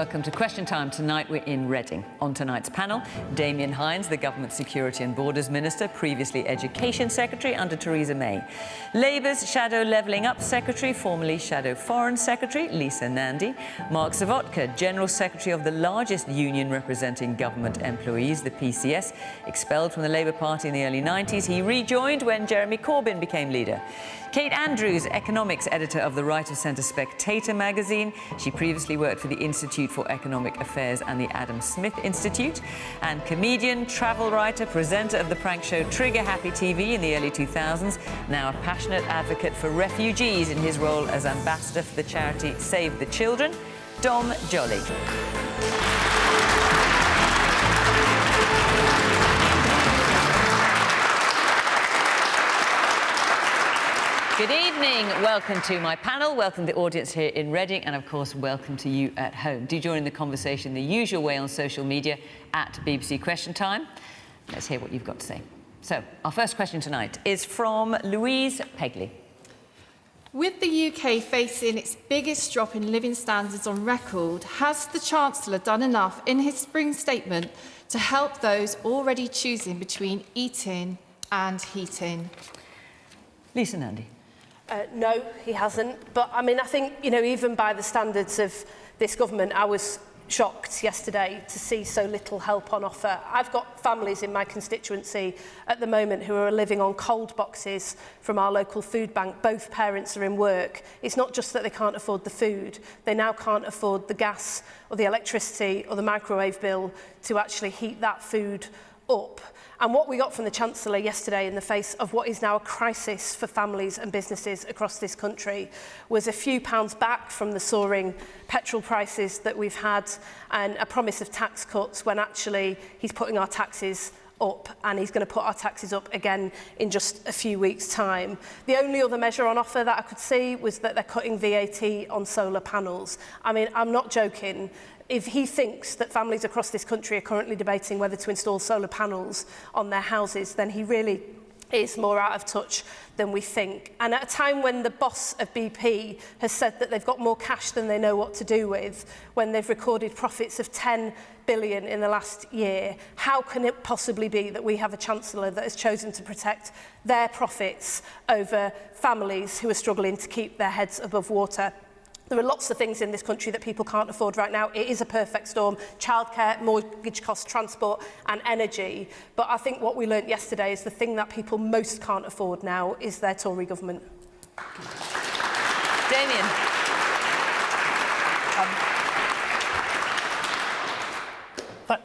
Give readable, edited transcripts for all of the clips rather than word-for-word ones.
welcome to Question Time. Tonight we're in Reading. On tonight's panel, Damian Hinds, the Government Security and Borders Minister, previously Education Secretary under Theresa May. Labour's Shadow Levelling Up Secretary, formerly Shadow Foreign Secretary, Lisa Nandy. Mark Serwotka, General Secretary of the largest union representing government employees, the PCS, expelled from the Labour Party in the early 90s. He rejoined when Jeremy Corbyn became leader. Kate Andrews, economics editor of the Right of Centre Spectator magazine. She previously worked for the Institute for Economic Affairs and the Adam Smith Institute. And comedian, travel writer, presenter of the prank show Trigger Happy TV in the early 2000s, now a passionate advocate for refugees in his role as ambassador for the charity Save the Children, Dom Joly. Good evening. Welcome to my panel. Welcome to the audience here in Reading, and of course, welcome to you at home. Do join in the conversation the usual way on social media at BBC Question Time. Let's hear what you've got to say. So, our first question tonight is from Louise Pegley. With the UK facing its biggest drop in living standards on record, has the Chancellor done enough in his spring statement to help those already choosing between eating and heating? Lisa Nandy. No, he hasn't. But, I mean, I think, you know, even by the standards of this government, I was shocked yesterday to see so little help on offer. I've got families in my constituency at the moment who are living on cold boxes from our local food bank. Both parents are in work. It's not just that they can't afford the food, they now can't afford the gas or the electricity or the microwave bill to actually heat that food up. And what we got from the Chancellor yesterday in the face of what is now a crisis for families and businesses across this country was a few pounds back from the soaring petrol prices that we've had and a promise of tax cuts when actually he's putting our taxes up, and he's going to put our taxes up again in just a few weeks' time. The only other measure on offer that I could see was that they're cutting VAT on solar panels. I mean, I'm not joking. If he thinks that families across this country are currently debating whether to install solar panels on their houses, then he really is more out of touch than we think. And at a time when the boss of BP has said that they've got more cash than they know what to do with, when they've recorded profits of 10 billion in the last year, how can it possibly be that we have a Chancellor that has chosen to protect their profits over families who are struggling to keep their heads above water? There are lots of things in this country that people can't afford right now. It is a perfect storm: childcare, mortgage costs, transport and energy. But I think what we learnt yesterday is the thing that people most can't afford now is their Tory government. Damian.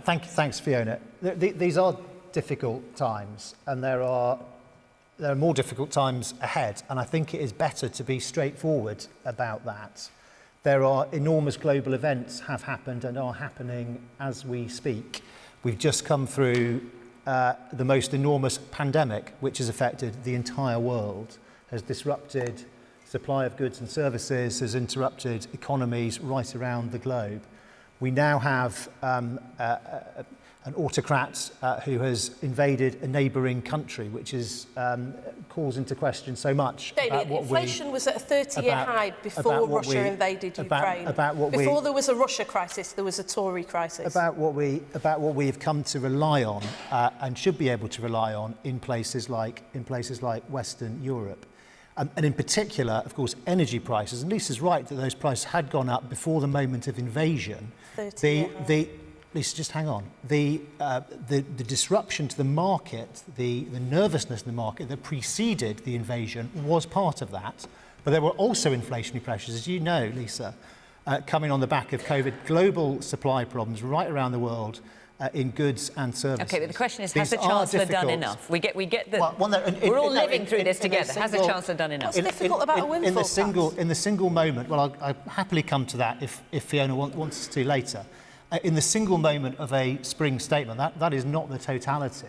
Thanks, Fiona. These are difficult times, and there are more difficult times ahead, and I think it is better to be straightforward about that. There are enormous global events have happened and are happening as we speak. We've just come through the most enormous pandemic, which has affected the entire world, has disrupted supply of goods and services, has interrupted economies right around the globe. We now have an autocrat who has invaded a neighbouring country, which is calls into question so much. David, inflation was at a 30-year high before Russia invaded Ukraine. Before there was a Russia crisis, there was a Tory crisis. About what we have come to rely on and should be able to rely on in places like Western Europe. And in particular, of course, energy prices. And Lisa's right that those prices had gone up before the moment of invasion. Lisa, just hang on. The disruption to the market, the nervousness in the market that preceded the invasion was part of that. But there were also inflationary pressures, as you know, Lisa, coming on the back of COVID. Global supply problems right around the world in goods and services. Okay, but the question is, has the Chancellor done enough? We get the... we're all living through this together. Has the Chancellor done enough? What's difficult about a windfall tax? In the single moment, well, I'll happily come to that if Fiona wants us to later. In the single moment of a spring statement, that is not the totality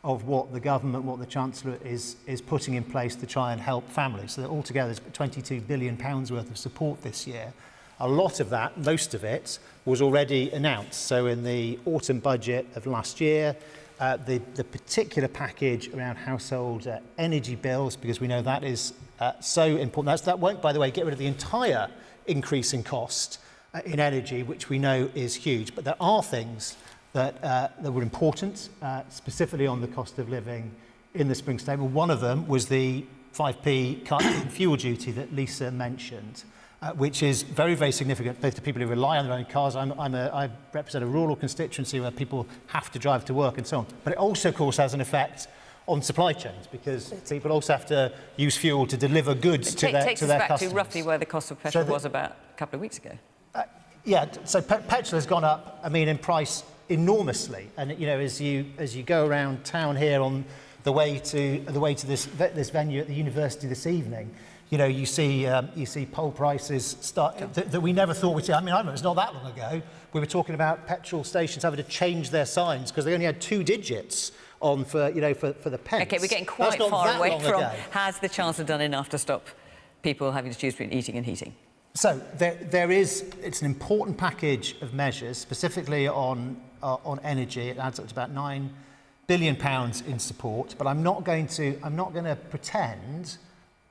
of what the government, what the Chancellor is putting in place to try and help families. So that altogether there's £22 billion worth of support this year. A lot of that, most of it, was already announced. So in the autumn budget of last year, the particular package around household energy bills, because we know that is so important. That won't, by the way, get rid of the entire increase in cost in energy, which we know is huge. But there are things that were important, specifically on the cost of living in the spring statement. One of them was the 5p cut in fuel duty that Lisa mentioned, which is very, very significant both to people who rely on their own cars. I represent a rural constituency where people have to drive to work and so on. But it also, of course, has an effect on supply chains because people also have to use fuel to deliver goods to their customers. It takes us back to roughly where the cost of petrol was about a couple of weeks ago. Yeah, so petrol has gone up, I mean, in price enormously. And, you know, as you go around town here on the way to this venue at the university this evening, you know, you see poll prices start that we never thought we'd see. I mean, I remember it's not that long ago we were talking about petrol stations having to change their signs because they only had 2 digits on for the pence. Okay, we're getting quite far away from has the Chancellor done enough to stop people having to choose between eating and heating? So it's an important package of measures, specifically on energy. It adds up to about £9 billion in support. But I'm not going to pretend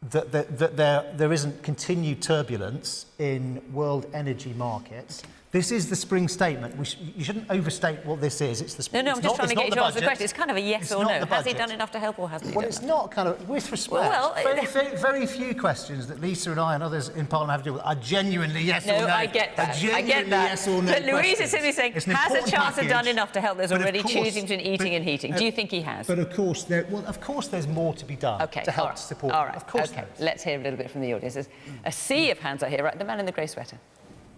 that there isn't continued turbulence in world energy markets. This is the spring statement. You shouldn't overstate what this is. It's the spring. No, I'm just trying to get you to answer the question. It's kind of a yes or no. Has he done enough to help or hasn't he done enough? Well, it's not kind of, with respect, very few questions that Lisa and I and others in Parliament have to do with are genuinely yes or no. No, I get that. I get that. Yes or no. But Louise is simply saying, has the Chancellor done enough to help those already choosing between eating and heating? Do you think he has? But of course, there's more to be done to help to support. All right. Of course, okay. Let's hear a little bit from the audience. There's a sea of hands out here. Right, the man in the grey sweater.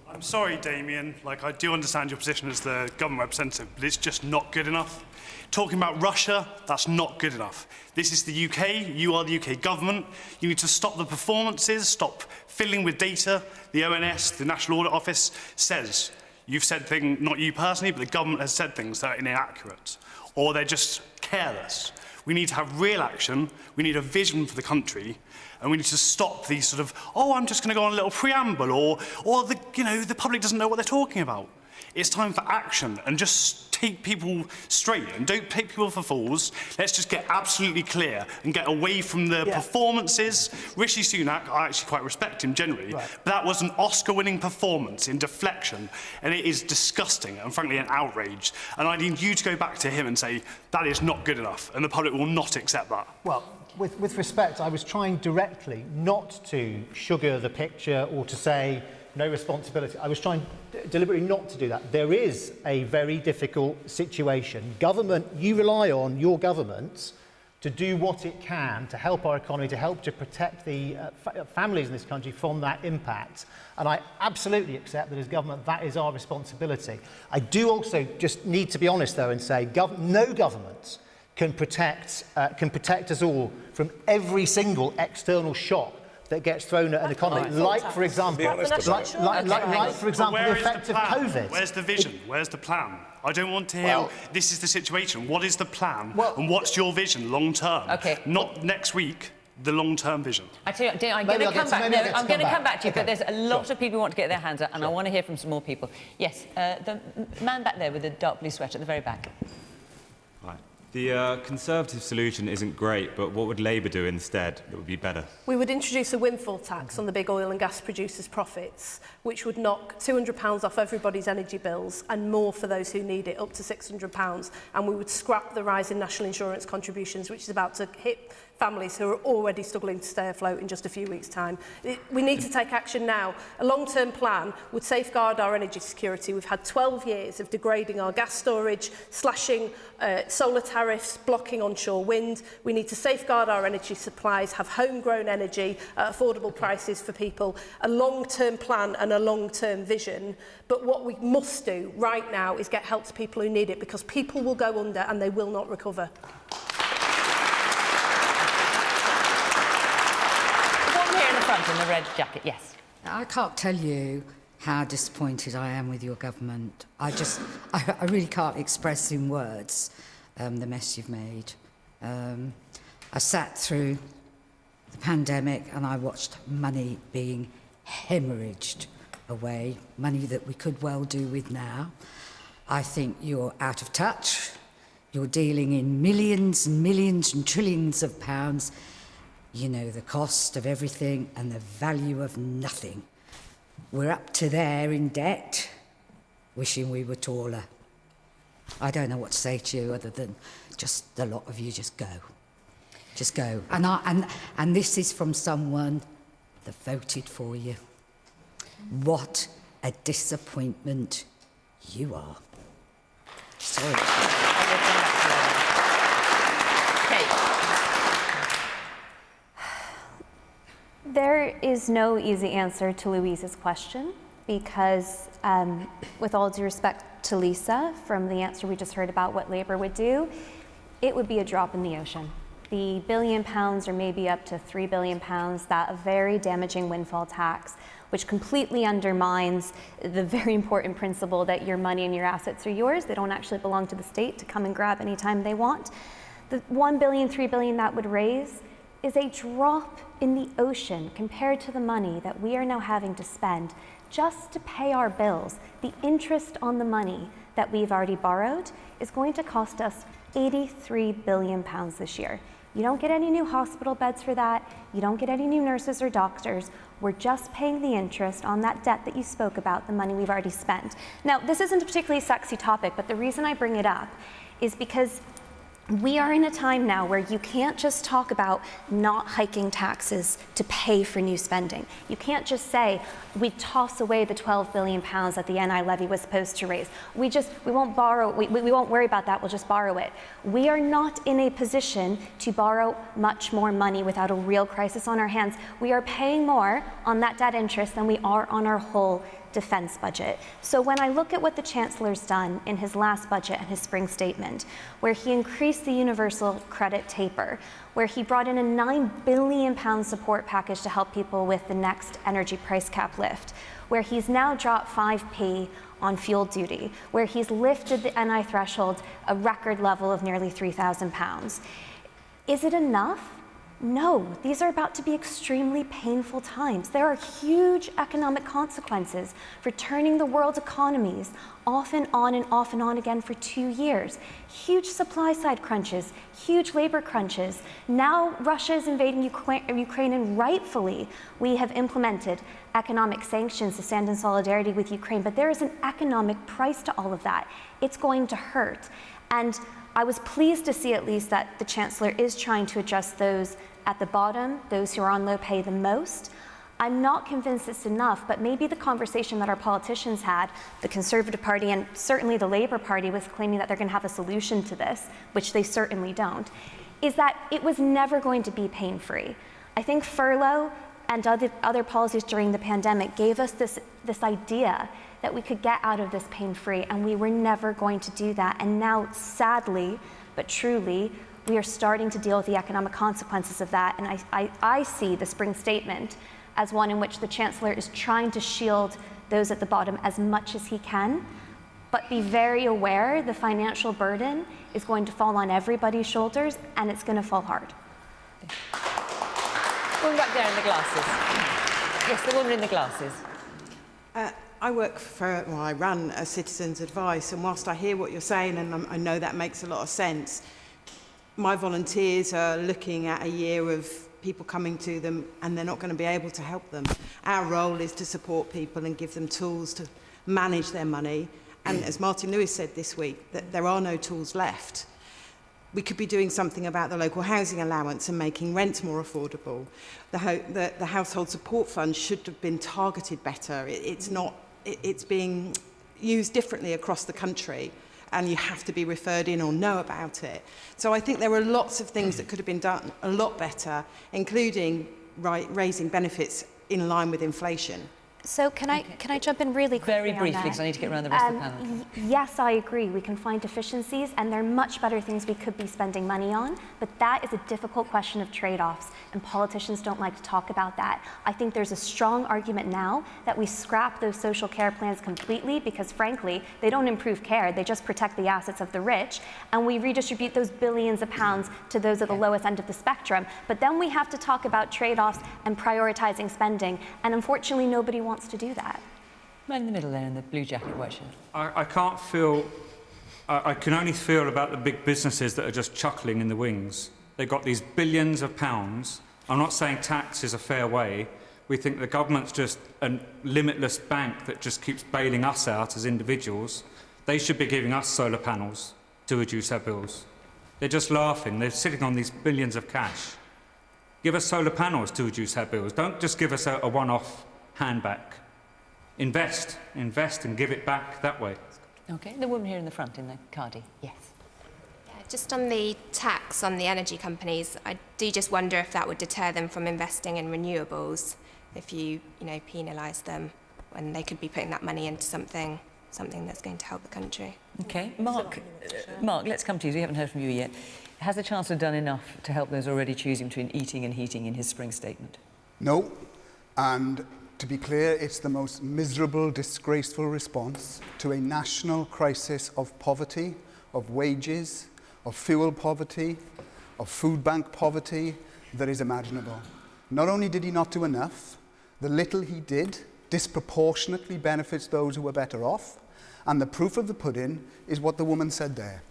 I'm sorry, Damian. I do understand your position as the government representative, but it's just not good enough. Talking about Russia, that's not good enough. This is the UK. You are the UK government. You need to stop the performances, stop fiddling with data. The ONS, the National Audit Office, says you've said things, not you personally, but the government has said things that are inaccurate, or they're just careless. We need to have real action. We need a vision for the country. And we need to stop these sort of, I'm just going to go on a little preamble, or the public doesn't know what they're talking about. It's time for action, and just take people straight and don't take people for fools. Let's just get absolutely clear and get away from the performances. Rishi Sunak, I actually quite respect him generally, but that was an Oscar-winning performance in deflection, and it is disgusting and frankly an outrage. And I need you to go back to him and say that is not good enough, and the public will not accept that. Well, with respect, I was trying directly not to sugar the picture or to say no responsibility. I was trying deliberately not to do that. There is a very difficult situation. Government, you rely on your government to do what it can to help our economy, to help to protect the families in this country from that impact. And I absolutely accept that as government, that is our responsibility. I do also just need to be honest, though, and say no government can protect us all from every single external shock that gets thrown at an economy, like, for example, the effect of COVID. Where's the vision? Where's the plan? I don't want to hear, this is the situation. What is the plan? And what's your vision long term? Okay. Not next week, the long-term vision. I tell you, I'm going to come back. No, I'm going to come back to you, but there's a lot of people who want to get their hands up, and I want to hear from some more people. Yes, the man back there with the dark blue sweater at the very back. Right. The Conservative solution isn't great, but what would Labour do instead that would be better? We would introduce a windfall tax on the big oil and gas producers' profits, which would knock £200 off everybody's energy bills and more for those who need it, up to £600. And we would scrap the rise in national insurance contributions, which is about to hit families who are already struggling to stay afloat in just a few weeks' time. We need to take action now. A long-term plan would safeguard our energy security. We've had 12 years of degrading our gas storage, slashing solar tariffs, blocking onshore wind. We need to safeguard our energy supplies, have homegrown energy at affordable prices for people, a long-term plan and a long-term vision. But what we must do right now is get help to people who need it, because people will go under and they will not recover. In the red jacket, yes. I can't tell you how disappointed I am with your government. I really can't express in words the mess you've made. I sat through the pandemic and I watched money being hemorrhaged away, money that we could well do with now. I think you're out of touch. You're dealing in millions and millions and trillions of pounds. You know the cost of everything and the value of nothing. We're up to there in debt, wishing we were taller. I don't know what to say to you other than just a lot of you just go. Just go. And this is from someone that voted for you. What a disappointment you are. Sorry. There is no easy answer to Louise's question because, with all due respect to Lisa, from the answer we just heard about what Labour would do, it would be a drop in the ocean. The £1 billion or maybe up to £3 billion, that a very damaging windfall tax, which completely undermines the very important principle that your money and your assets are yours. They don't actually belong to the state to come and grab anytime they want. The $1 billion, $3 billion that would raise is a drop in the ocean compared to the money that we are now having to spend just to pay our bills. The interest on the money that we've already borrowed is going to cost us £83 billion this year. You don't get any new hospital beds for that. You don't get any new nurses or doctors. We're just paying the interest on that debt that you spoke about, the money we've already spent. Now, this isn't a particularly sexy topic, but the reason I bring it up is because we are in a time now where you can't just talk about not hiking taxes to pay for new spending. You can't just say, we toss away the £12 billion that the NI levy was supposed to raise. We won't borrow, we won't worry about that, we'll just borrow it. We are not in a position to borrow much more money without a real crisis on our hands. We are paying more on that debt interest than we are on our whole defense budget. So when I look at what the Chancellor's done in his last budget and his spring statement, where he increased the universal credit taper, where he brought in a £9 billion support package to help people with the next energy price cap lift, where he's now dropped 5p on fuel duty, where he's lifted the NI threshold a record level of nearly £3,000. Is it enough? No, these are about to be extremely painful times. There are huge economic consequences for turning the world's economies off and on again for 2 years. Huge supply side crunches, huge labor crunches. Now Russia is invading Ukraine, and rightfully we have implemented economic sanctions to stand in solidarity with Ukraine, but there is an economic price to all of that. It's going to hurt. And I was pleased to see at least that the Chancellor is trying to address those at the bottom, those who are on low pay the most. I'm not convinced it's enough, but maybe the conversation that our politicians had, the Conservative Party and certainly the Labour Party was claiming that they're going to have a solution to this, which they certainly don't, is that it was never going to be pain-free. I think furlough and other policies during the pandemic gave us this idea that we could get out of this pain-free, and we were never going to do that. And now, sadly, but truly, we are starting to deal with the economic consequences of that. And I see the spring statement as one in which the Chancellor is trying to shield those at the bottom as much as he can, but be very aware the financial burden is going to fall on everybody's shoulders, and it's going to fall hard. Woman back there in the glasses. Yes, the woman in the glasses. I work for, well, I run a Citizens Advice, and whilst I hear what you're saying, and I know that makes a lot of sense, my volunteers are looking at a year of people coming to them and they're not going to be able to help them. Our role is to support people and give them tools to manage their money. And as Martin Lewis said this week, that there are no tools left. We could be doing something about the local housing allowance and making rent more affordable. The household support fund should have been targeted better. It's being used differently across the country, and you have to be referred in or know about it. So I think there are lots of things that could have been done a lot better, including raising benefits in line with inflation. So can I jump in really quickly? Very briefly, because I need to get around the rest of the panel. Yes, I agree. We can find deficiencies, and there are much better things we could be spending money on, but that is a difficult question of trade-offs, and politicians don't like to talk about that. I think there's a strong argument now that we scrap those social care plans completely because, frankly, they don't improve care, they just protect the assets of the rich, and we redistribute those billions of pounds to those at the lowest end of the spectrum. But then we have to talk about trade-offs and prioritizing spending, and unfortunately nobody wants to do that. Man in the middle there in the blue jacket, white shirt. I can't feel, I can only feel about the big businesses that are just chuckling in the wings. They've got these billions of pounds. I'm not saying tax is a fair way. We think the government's just a limitless bank that just keeps bailing us out as individuals. They should be giving us solar panels to reduce our bills. They're just laughing. They're sitting on these billions of cash. Give us solar panels to reduce our bills. Don't just give us a one-off handback. Invest and give it back that way. OK, the woman here in the front in the cardi. Yes. Just on the tax on the energy companies, I do just wonder if that would deter them from investing in renewables, if you penalise them when they could be putting that money into something that's going to help the country. OK, Mark, let's come to you. We haven't heard from you yet. Has the Chancellor done enough to help those already choosing between eating and heating in his spring statement? No, and to be clear, it's the most miserable, disgraceful response to a national crisis of poverty, of wages, of fuel poverty, of food bank poverty that is imaginable. Not only did he not do enough, the little he did disproportionately benefits those who are better off, and the proof of the pudding is what the woman said there.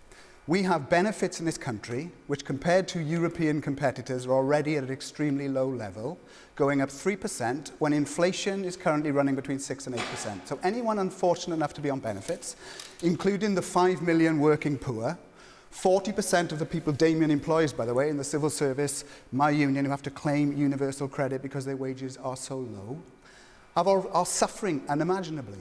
We have benefits in this country which, compared to European competitors, are already at an extremely low level, going up 3% when inflation is currently running between 6 and 8%. So anyone unfortunate enough to be on benefits, including the 5 million working poor, 40% of the people Damian employs, by the way, in the civil service, my union, who have to claim universal credit because their wages are so low, are suffering unimaginably.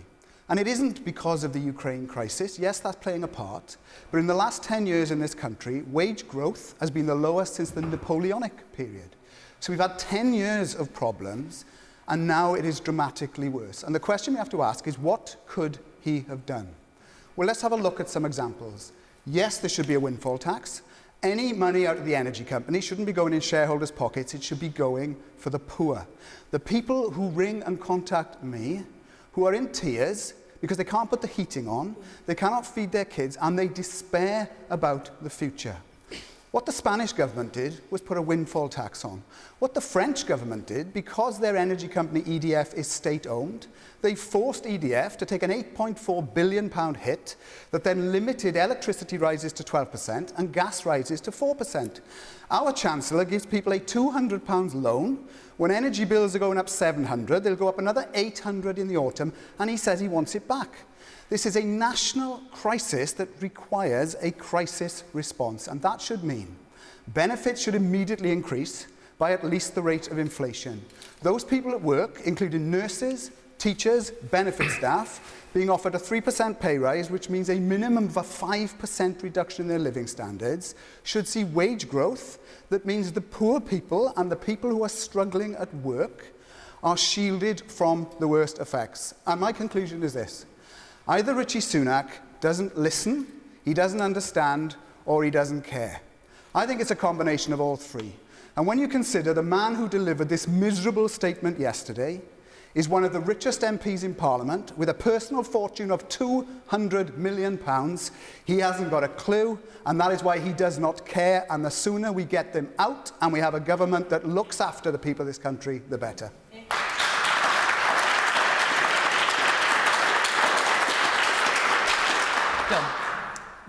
And it isn't because of the Ukraine crisis. Yes, that's playing a part. But in the last 10 years in this country, wage growth has been the lowest since the Napoleonic period. So we've had 10 years of problems, and now it is dramatically worse. And the question we have to ask is, what could he have done? Well, let's have a look at some examples. Yes, there should be a windfall tax. Any money out of the energy company shouldn't be going in shareholders' pockets. It should be going for the poor. The people who ring and contact me, who are in tears because they can't put the heating on, they cannot feed their kids, and they despair about the future. What the Spanish government did was put a windfall tax on. What the French government did, because their energy company EDF is state-owned, they forced EDF to take an £8.4 billion hit that then limited electricity rises to 12% and gas rises to 4%. Our Chancellor gives people a £200 loan. When energy bills are going up £700, they'll go up another £800 in the autumn, and he says he wants it back. This is a national crisis that requires a crisis response, and that should mean benefits should immediately increase by at least the rate of inflation. Those people at work, including nurses, teachers, benefit staff, being offered a 3% pay rise, which means a minimum of a 5% reduction in their living standards, should see wage growth that means the poor people and the people who are struggling at work are shielded from the worst effects. And my conclusion is this. Either Rishi Sunak doesn't listen, he doesn't understand, or he doesn't care. I think it's a combination of all three. And when you consider the man who delivered this miserable statement yesterday is one of the richest MPs in Parliament, with a personal fortune of £200 million, he hasn't got a clue, and that is why he does not care. And the sooner we get them out and we have a government that looks after the people of this country, the better.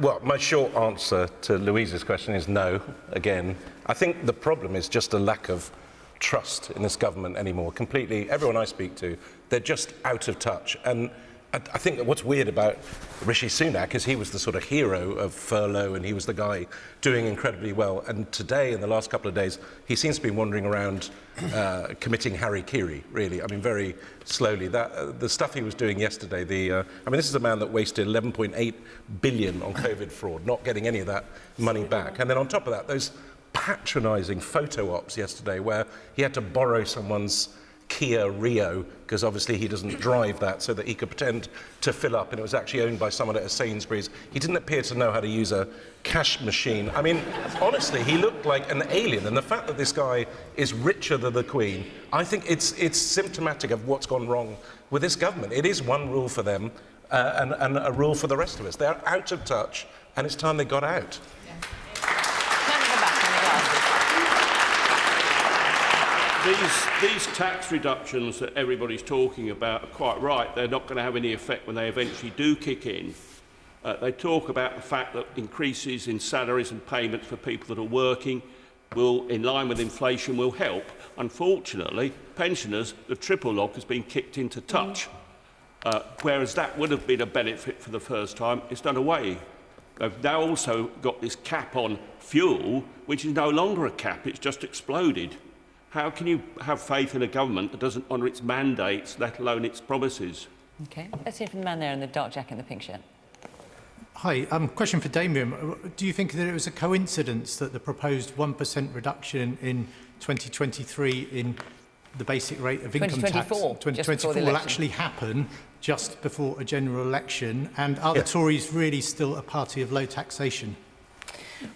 Well, my short answer to Louise's question is no, again. I think the problem is just a lack of trust in this government anymore. Completely, everyone I speak to, they're just out of touch. And I think that what's weird about Rishi Sunak is he was the sort of hero of furlough, and he was the guy doing incredibly well. And today, in the last couple of days, he seems to be wandering around committing harikiri, really. I mean, very slowly. The stuff he was doing yesterday, I mean, this is a man that wasted 11.8 billion on COVID fraud, not getting any of that money back. And then on top of that, those patronising photo ops yesterday where he had to borrow someone's Kia Rio, because obviously he doesn't drive that, so that he could pretend to fill up, and it was actually owned by someone at a Sainsbury's. He didn't appear to know how to use a cash machine. I mean, honestly, he looked like an alien, and the fact that this guy is richer than the Queen, I think it's symptomatic of what's gone wrong with this government. It is one rule for them and a rule for the rest of us. They're out of touch, and it's time they got out. These tax reductions that everybody's talking about are quite right. They're not going to have any effect when they eventually do kick in. They talk about the fact that increases in salaries and payments for people that are working will, in line with inflation, will help. Unfortunately, pensioners, the triple lock has been kicked into touch, whereas that would have been a benefit for the first time. It's done away. They've now also got this cap on fuel, which is no longer a cap, it's just exploded. How can you have faith in a government that doesn't honour its mandates, let alone its promises? OK, let's hear from the man there in the dark jacket and the pink shirt. Hi, question for Damian. Do you think that it was a coincidence that the proposed 1% reduction in 2023 in the basic rate of income tax 2024 will actually happen just before a general election? And are the Tories really still a party of low taxation?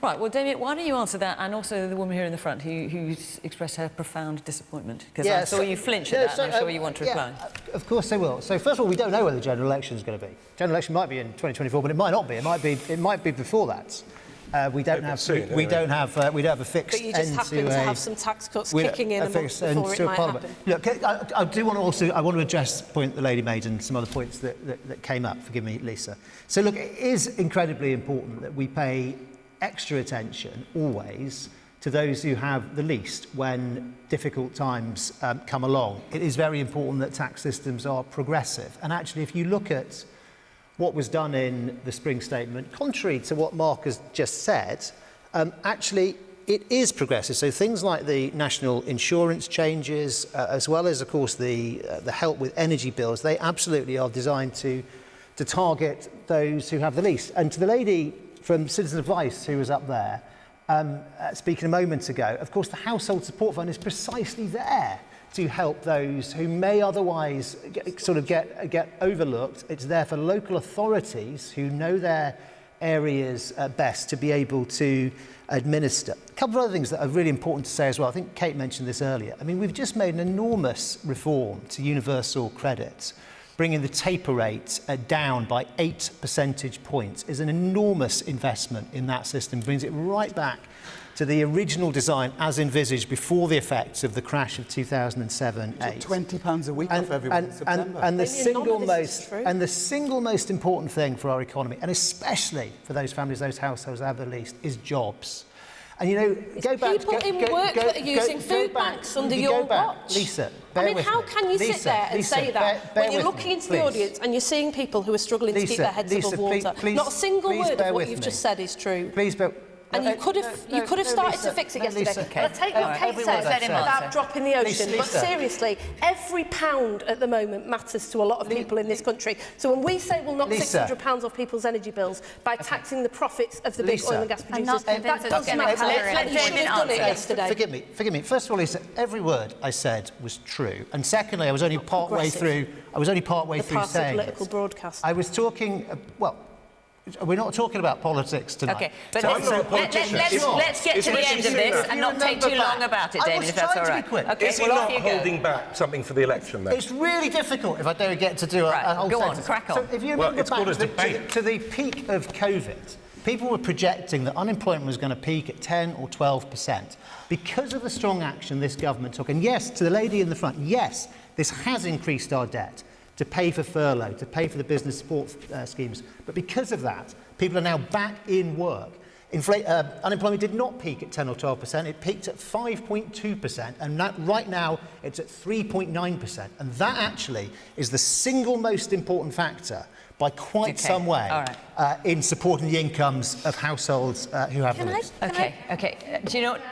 Right, well, Damian, why don't you answer that, and also the woman here in the front who's expressed her profound disappointment, because I saw you flinch at that, and I'm sure you want to reply. Of course they will. So first of all, we don't know when the general election is going to be. General election might be in 2024, but it might not be. It might be before that. We don't have a fixed But you just end happen to have some tax cuts kicking in a month before it might happen. Look, I do want to address the point the lady made and some other points that came up. Forgive me, Lisa. So look, it is incredibly important that we pay extra attention always to those who have the least when difficult times come along. It is very important that tax systems are progressive. And actually, if you look at what was done in the spring statement, contrary to what Mark has just said, actually it is progressive. So things like the national insurance changes, as well as, of course, the help with energy bills, they absolutely are designed to target those who have the least. And to the lady from Citizen Advice who was up there speaking a moment ago, of course, the Household Support Fund is precisely there to help those who may otherwise get overlooked. It's there for local authorities who know their areas best to be able to administer. A couple of other things that are really important to say as well. I think Kate mentioned this earlier. I mean, we've just made an enormous reform to universal credit. Bringing the taper rate down by 8 percentage points is an enormous investment in that system. Brings it right back to the original design as envisaged before the effects of the crash of 2007-8. £20 a week off everyone in September. And the single most important thing for our economy, and especially for those families, those households that have the least, is jobs. And you know, go back. People in work that are using food banks under your watch. Lisa, how can you sit there and say that when you're looking into the audience and you're seeing people who are struggling to keep their heads above water? Not a single word of what you've just said is true. And you could have started to fix it yesterday. And I take what Kate said about dropping the ocean, but seriously, every pound at the moment matters to a lot of people in this country. So when we say we'll knock £600 off people's energy bills by taxing the profits of the big oil and gas producers, that doesn't matter. You should have done it yesterday. Forgive me. First of all, Lisa, every word I said was true. And secondly, I was only part way through saying political broadcast. I was talking, we're not talking about politics tonight. OK, but let's get to the end of this and not take too long about it, Damian, if that's all right. Okay, is he not holding back something for the election, then? It's really difficult if I don't get to do a whole go sentence. on, crack on. So if you remember back to the peak of COVID, people were projecting that unemployment was going to peak at 10 or 12%. Because of the strong action this government took, and yes, to the lady in the front, yes, this has increased our debt to pay for furlough, to pay for the business support schemes. But because of that, people are now back in work. Unemployment did not peak at 10 or 12%, it peaked at 5.2%, and right now it's at 3.9%. And that actually is the single most important factor by quite some way in supporting the incomes of households who have the least. OK. Do you know what?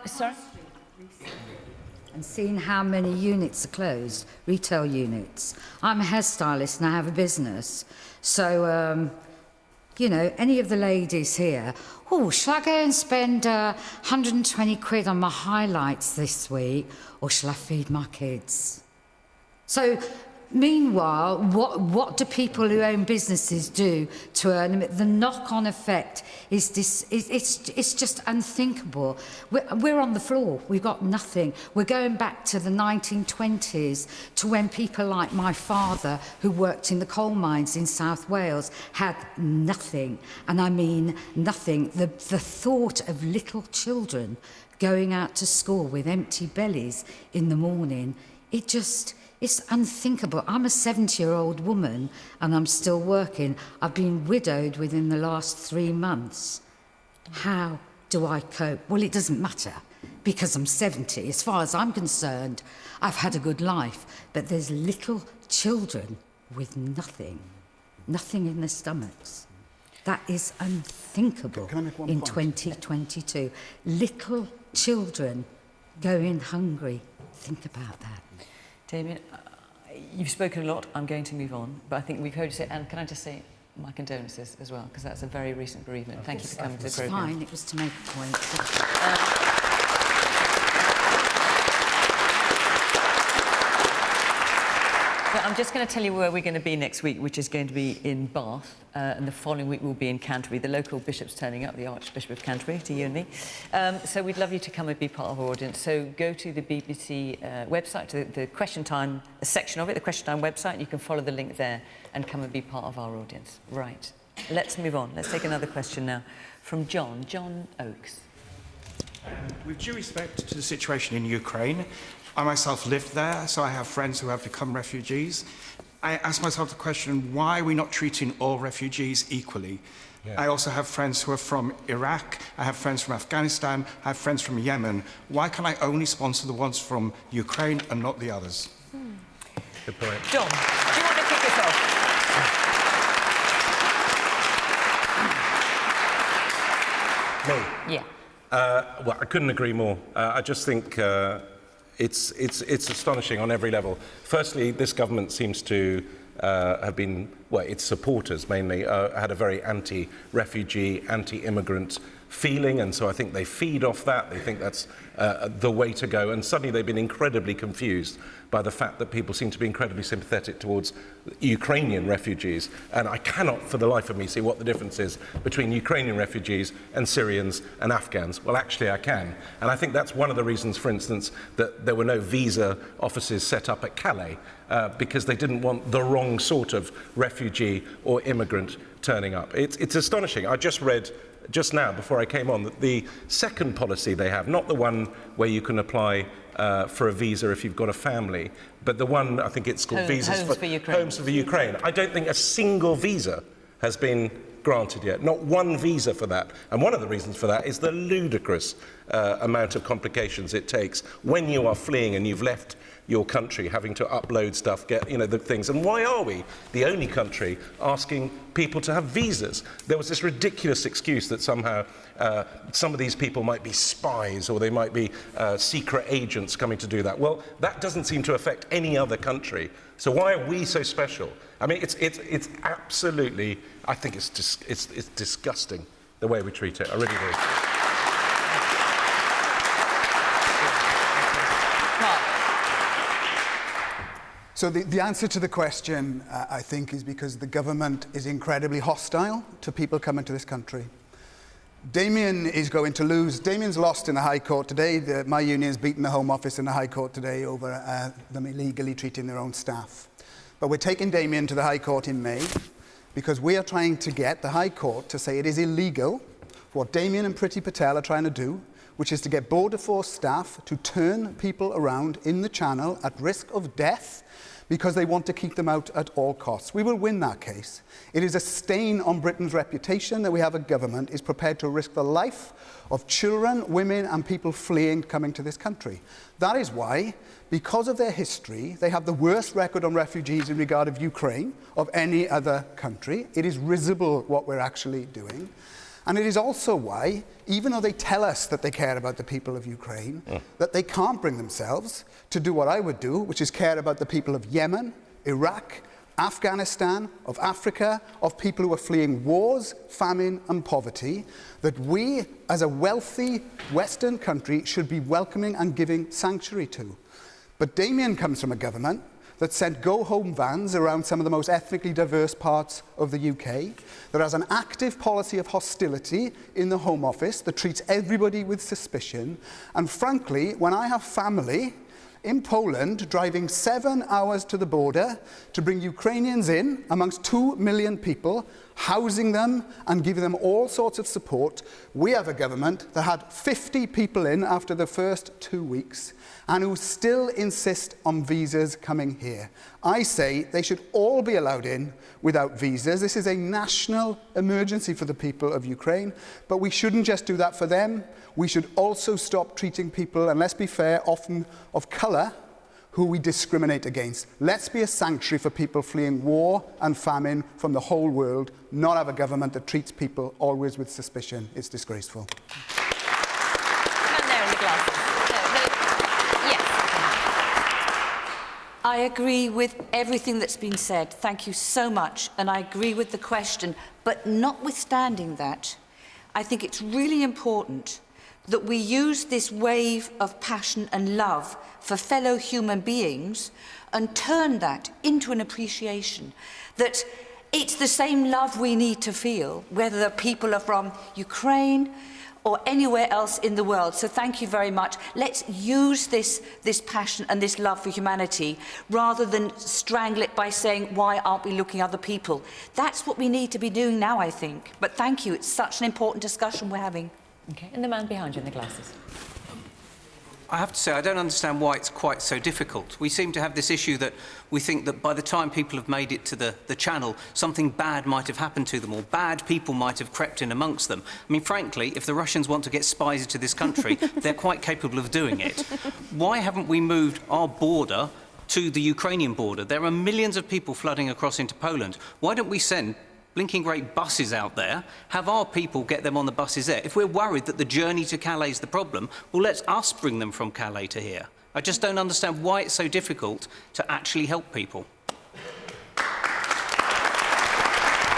Sorry? And seeing how many units are closed, retail units. I'm a hairstylist and I have a business. So, you know, any of the ladies here, shall I go and spend 120 quid on my highlights this week, or shall I feed my kids? So, meanwhile, what do people who own businesses do to earn them? The knock-on effect is this. It's just unthinkable. We're on the floor. We've got nothing. We're going back to the 1920s, to when people like my father, who worked in the coal mines in South Wales, had nothing. And I mean nothing. The thought of little children going out to school with empty bellies in the morning, it's unthinkable. I'm a 70-year-old woman and I'm still working. I've been widowed within the last 3 months. How do I cope? Well, it doesn't matter because I'm 70. As far as I'm concerned, I've had a good life. But there's little children with nothing in their stomachs. That is unthinkable in 2022. Little children going hungry. Think about that. Damian, you've spoken a lot. I'm going to move on. But I think we've heard you say, and can I just say my condolences as well, because that's a very recent bereavement. Thank you for coming to the programme. It's fine. It was to make a point. So I'm just going to tell you where we're going to be next week, which is going to be in Bath, and the following week we'll be in Canterbury. The local bishop's turning up, the Archbishop of Canterbury, to you and me. So we'd love you to come and be part of our audience. So go to the BBC website, to the Question Time section of it, the Question Time website, and you can follow the link there and come and be part of our audience. Right, let's move on. Let's take another question now from John Oakes. With due respect to the situation in Ukraine, I myself lived there, so I have friends who have become refugees. I ask myself the question, why are we not treating all refugees equally? Yeah. I also have friends who are from Iraq, I have friends from Afghanistan, I have friends from Yemen. Why can I only sponsor the ones from Ukraine and not the others? Good point. John, do you want to kick this off? Me? Yeah. Well, I couldn't agree more. I just think it's astonishing on every level. Firstly, this government seems to have been, well, its supporters mainly, had a very anti-refugee, anti-immigrant feeling, and so I think they feed off that. They think that's the way to go, and suddenly they've been incredibly confused by the fact that people seem to be incredibly sympathetic towards Ukrainian refugees, and I cannot for the life of me see what the difference is between Ukrainian refugees and Syrians and Afghans. Well, actually I can, and I think that's one of the reasons, for instance, that there were no visa offices set up at Calais, because they didn't want the wrong sort of refugee or immigrant turning up. It's astonishing. I just read just now, before I came on, that the second policy they have, not the one where you can apply for a visa if you've got a family, but the one, I think it's called Visas for Ukraine. Homes for Ukraine. I don't think a single visa has been granted yet, not one visa for that. And one of the reasons for that is the ludicrous amount of complications it takes when you are fleeing and you've left your country, having to upload stuff, get, you know, the things. And why are we the only country asking people to have visas? There was this ridiculous excuse that somehow some of these people might be spies or they might be secret agents coming to do that. Well, that doesn't seem to affect any other country. So why are we so special? I mean, it's absolutely, I think it's disgusting the way we treat it. I really do. So the answer to the question, I think, is because the government is incredibly hostile to people coming to this country. Damian is going to lose. Damian's lost in the High Court today. My union's beaten the Home Office in the High Court today over them illegally treating their own staff. But we're taking Damian to the High Court in May because we are trying to get the High Court to say it is illegal what Damian and Priti Patel are trying to do, which is to get Border Force staff to turn people around in the Channel at risk of death because they want to keep them out at all costs. We will win that case. It is a stain on Britain's reputation that we have a government is prepared to risk the life of children, women and people fleeing coming to this country. That is why, because of their history, they have the worst record on refugees in regard of Ukraine of any other country. It is risible what we're actually doing. And it is also why, even though they tell us that they care about the people of Ukraine, that they can't bring themselves to do what I would do, which is care about the people of Yemen, Iraq, Afghanistan, of Africa, of people who are fleeing wars, famine and poverty, that we, as a wealthy Western country, should be welcoming and giving sanctuary to. But Damian comes from a government that sent go-home vans around some of the most ethnically diverse parts of the UK, that has an active policy of hostility in the Home Office that treats everybody with suspicion, and frankly, when I have family in Poland driving 7 hours to the border to bring Ukrainians in amongst 2 million people, housing them and giving them all sorts of support, we have a government that had 50 people in after the first 2 weeks and who still insist on visas coming here. I say they should all be allowed in without visas. This is a national emergency for the people of Ukraine, but we shouldn't just do that for them. We should also stop treating people, and let's be fair, often of colour, who we discriminate against. Let's be a sanctuary for people fleeing war and famine from the whole world, not have a government that treats people always with suspicion. It's disgraceful. I agree with everything that's been said. Thank you so much. And I agree with the question. But notwithstanding that, I think it's really important that we use this wave of passion and love for fellow human beings and turn that into an appreciation that it's the same love we need to feel, whether the people are from Ukraine or anywhere else in the world. So thank you very much. Let's use this passion and this love for humanity rather than strangle it by saying, why aren't we looking at other people? That's what we need to be doing now, I think. But thank you. It's such an important discussion we're having. Okay, and the man behind you in the glasses. I have to say, I don't understand why it's quite so difficult. We seem to have this issue that we think that by the time people have made it to the channel, something bad might have happened to them, or bad people might have crept in amongst them. I mean, frankly, if the Russians want to get spies into this country, they're quite capable of doing it. Why haven't we moved our border to the Ukrainian border? There are millions of people flooding across into Poland. Why don't we send blinking great buses out there, have our people get them on the buses there? If we're worried that the journey to Calais is the problem, well, let us bring them from Calais to here. I just don't understand why it's so difficult to actually help people. Do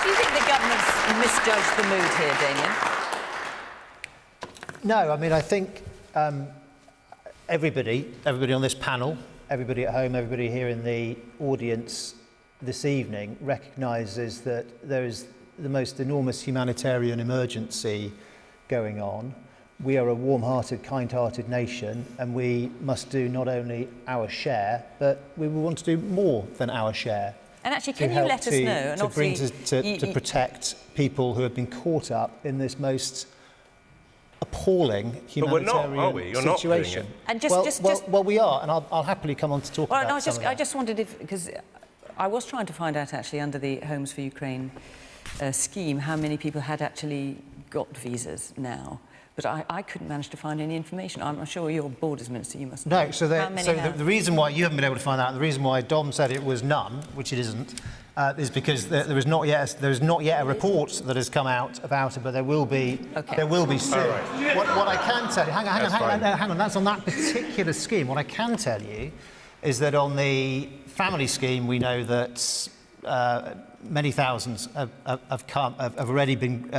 you think the government's misjudged the mood here, Damian? No, I mean, I think everybody on this panel, everybody at home, everybody here in the audience this evening recognises that there is the most enormous humanitarian emergency going on. We are a warm-hearted, kind-hearted nation, and we must do not only our share, but we will want to do more than our share. And actually, can you let us know? And to protect people who have been caught up in this most appalling humanitarian situation. And well, we are, and I'll happily come on to talk about some of that. I just wondered if, because I was trying to find out actually under the Homes for Ukraine scheme how many people had actually got visas now, but I couldn't manage to find any information. I'm sure you're Borders Minister, you must know. No, so the reason why you haven't been able to find out, the reason why Dom said it was none, which it isn't, is because there is not yet a report that has come out about it, but there will be soon. Right. What I can tell you, hang on, that's on that particular scheme. What I can tell you is that on the family scheme, we know that many thousands have already been,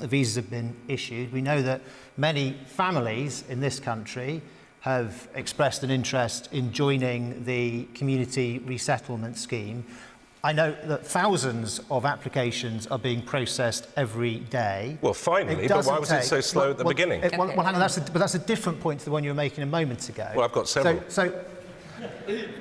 visas have been issued. We know that many families in this country have expressed an interest in joining the community resettlement scheme. I know that thousands of applications are being processed every day. Well, finally, but why was it so slow at the beginning? Well, hang on, that's a different point to the one you were making a moment ago. Well, I've got several.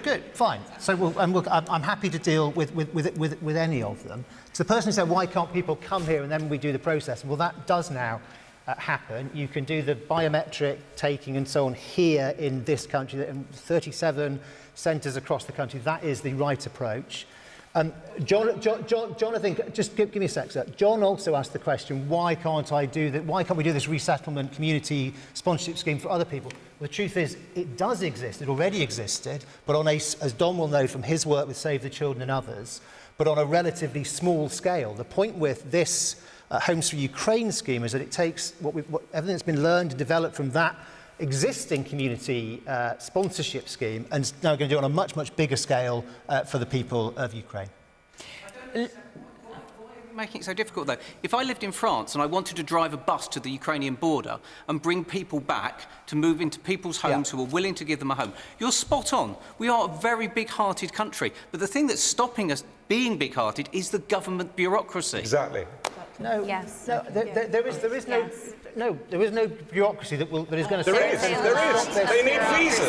Good, fine. So I'm happy to deal with any of them. So the person who said, why can't people come here and then we do the process? Well, that does now happen. You can do the biometric taking and so on here in this country, in 37 centres across the country. That is the right approach. John, I think, just give me a sec, sir. John also asked the question, why can't we do this resettlement community sponsorship scheme for other people? Well, the truth is, it does exist. It already existed, but on as Don will know from his work with Save the Children and others, but on a relatively small scale. The point with this Homes for Ukraine scheme is that it takes everything that's been learned and developed from that existing community sponsorship scheme and is now going to do it on a much, much bigger scale for the people of Ukraine. Making it so difficult, though. If I lived in France and I wanted to drive a bus to the Ukrainian border and bring people back to move into people's homes who are willing to give them a home, you're spot on. We are a very big-hearted country. But the thing that's stopping us being big-hearted is the government bureaucracy. Exactly. No. Yes. No, there is no. Yes. No, there is no bureaucracy that is going to There is. They need visas.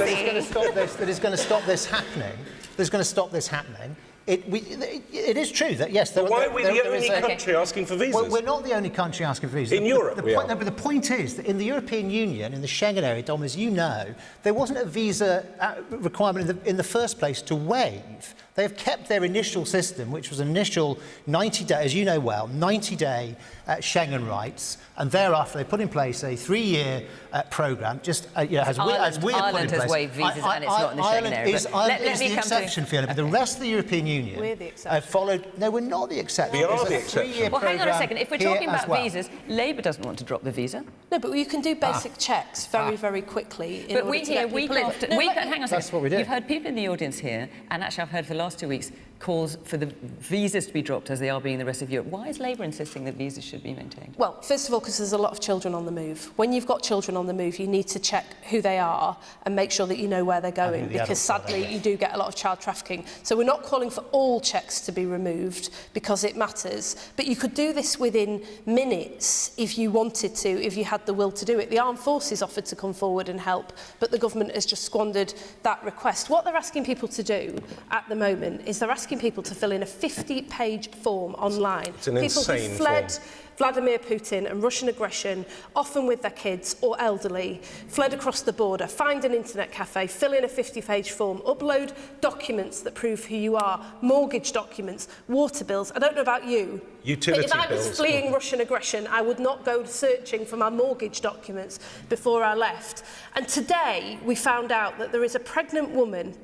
That is going to stop this happening. That's going to stop this happening. It is true that, yes... Why are we the only country asking for visas? Well, we're not the only country asking for visas. In Europe, we are. No, but the point is that in the European Union, in the Schengen area, Dom, as you know, there wasn't a visa requirement in the first place to waive. They have kept their initial system, which was an initial 90-day, as you know well, 90-day Schengen rights, and thereafter they put in place a 3-year programme. Just as we have put in place. Ireland has waived visas and it's not in the Schengen area. Ireland is the exception, Fiona, but the rest of the European Union followed. No, we're not the exception. We are the exception. Well, hang on a second. If we're talking about visas, Labour doesn't want to drop the visa. No, but you can do basic checks very quickly. But we here, hang on a second. That's what we do. You've heard people in the audience here, and actually I've heard for the last 2 weeks, calls for the visas to be dropped as they are being in the rest of Europe. Why is Labour insisting that visas should be maintained? Well, first of all, because there's a lot of children on the move. When you've got children on the move, you need to check who they are and make sure that you know where they're going, because sadly you do get a lot of child trafficking. So we're not calling for all checks to be removed because it matters, but you could do this within minutes if you wanted to, if you had the will to do it. The armed forces offered to come forward and help, but the government has just squandered that request. What they're asking people to do at the moment is they're asking people to fill in a 50-page form online. It's an people insane who fled form. Vladimir Putin and Russian aggression, often with their kids or elderly, fled across the border, find an internet cafe, fill in a 50-page form, upload documents that prove who you are, mortgage documents, water bills. I don't know about you, utility but if I was fleeing Russian aggression, I would not go searching for my mortgage documents before I left. And today we found out that there is a pregnant woman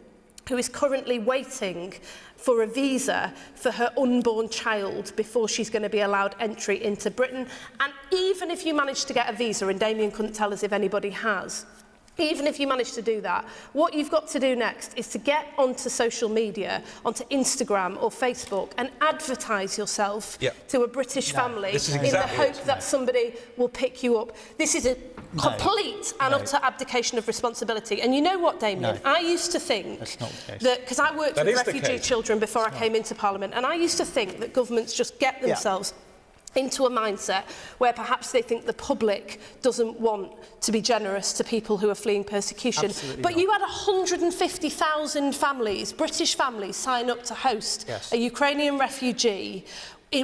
who is currently waiting for a visa for her unborn child before she's going to be allowed entry into Britain. And even if you manage to get a visa, and Damian couldn't tell us if anybody has, even if you manage to do that, what you've got to do next is to get onto social media, onto Instagram or Facebook, and advertise yourself to a British family in the hope that somebody will pick you up. This is a complete and utter abdication of responsibility. And you know what, Damian? I used to think that, because I worked with refugee children before I came into Parliament, and I used to think that governments just get themselves into a mindset where perhaps they think the public doesn't want to be generous to people who are fleeing persecution. But you had 150,000 families, British families, sign up to host a Ukrainian refugee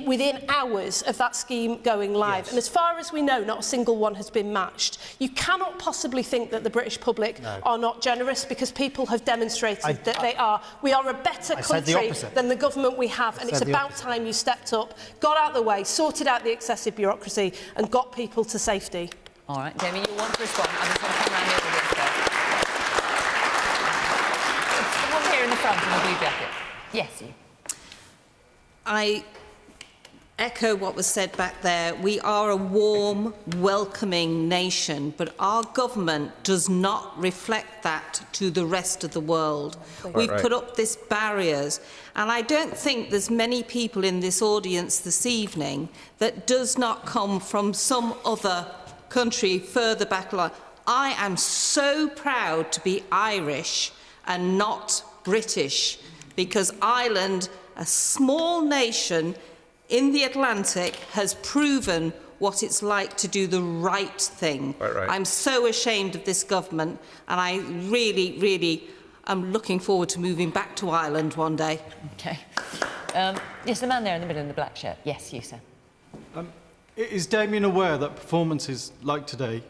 within hours of that scheme going live. And as far as we know, not a single one has been matched. You cannot possibly think that the British public are not generous, because people have demonstrated that they are. We are a better country than the government we have, and it's about time you stepped up, got out of the way, sorted out the excessive bureaucracy and got people to safety. All right, Damian, you want to respond? I'm just going to come around here with this first. Someone here in the front in the blue jacket. Yes, you. I echo what was said back there. We are a warm, welcoming nation, but our government does not reflect that to the rest of the world. We've put up these barriers, and I don't think there's many people in this audience this evening that does not come from some other country further back along. I am so proud to be Irish and not British, because Ireland, a small nation in the Atlantic, has proven what it's like to do the right thing. I'm so ashamed of this government, and I really, really am looking forward to moving back to Ireland one day. OK. Yes, the man there in the middle in the black shirt. Yes, you, sir. Is Damian aware that performances like today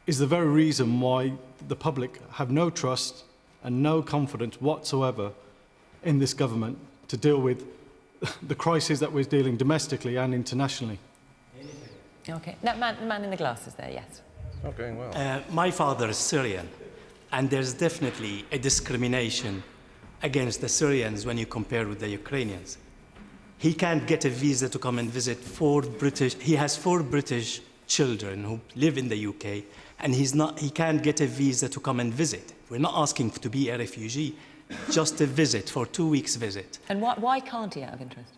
is the very reason why the public have no trust and no confidence whatsoever in this government to deal with the crisis that we're dealing domestically and internationally? OK. That man in the glasses there, yes. It's not going well. My father is Syrian, and there's definitely a discrimination against the Syrians when you compare with the Ukrainians. He can't get a visa to come and visit he has 4 British children who live in the UK, and he can't get a visa to come and visit. We're not asking to be a refugee, just a visit, for 2 weeks visit. And why can't he, out of interest?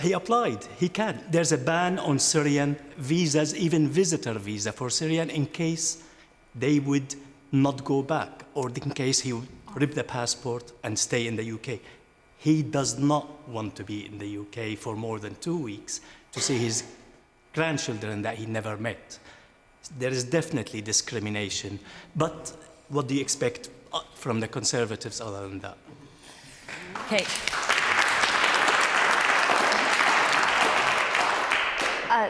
He applied. He can. There's a ban on Syrian visas, even visitor visa for Syrian, in case they would not go back, or in case he would rip the passport and stay in the UK. He does not want to be in the UK for more than 2 weeks to see his grandchildren that he never met. There is definitely discrimination. But what do you expect from the Conservatives other than that? Kate.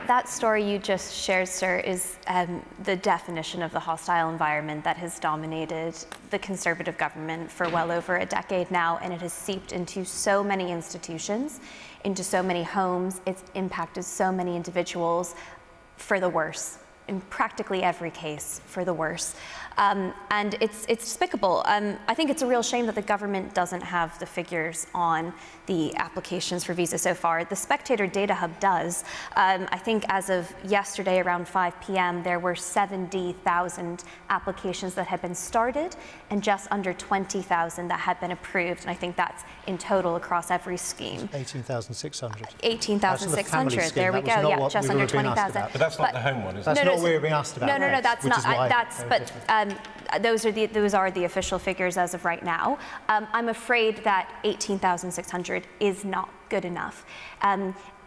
That story you just shared, sir, is the definition of the hostile environment that has dominated the Conservative government for well over a decade now, and it has seeped into so many institutions, into so many homes. It's impacted so many individuals for the worse, in practically every case for the worse. And it's despicable. I think it's a real shame that the government doesn't have the figures on the applications for visas so far. The Spectator Data Hub does. I think as of yesterday around 5 p.m. there were 70,000 applications that had been started and just under 20,000 that had been approved. And I think that's in total across every scheme. 18,600. 18,600. There we go. Yeah, just under 20,000. But that's not the home one, is it? That's not what we were being asked about. No, that's not. Those are the official figures as of right now. I'm afraid that 18,600 is not good enough.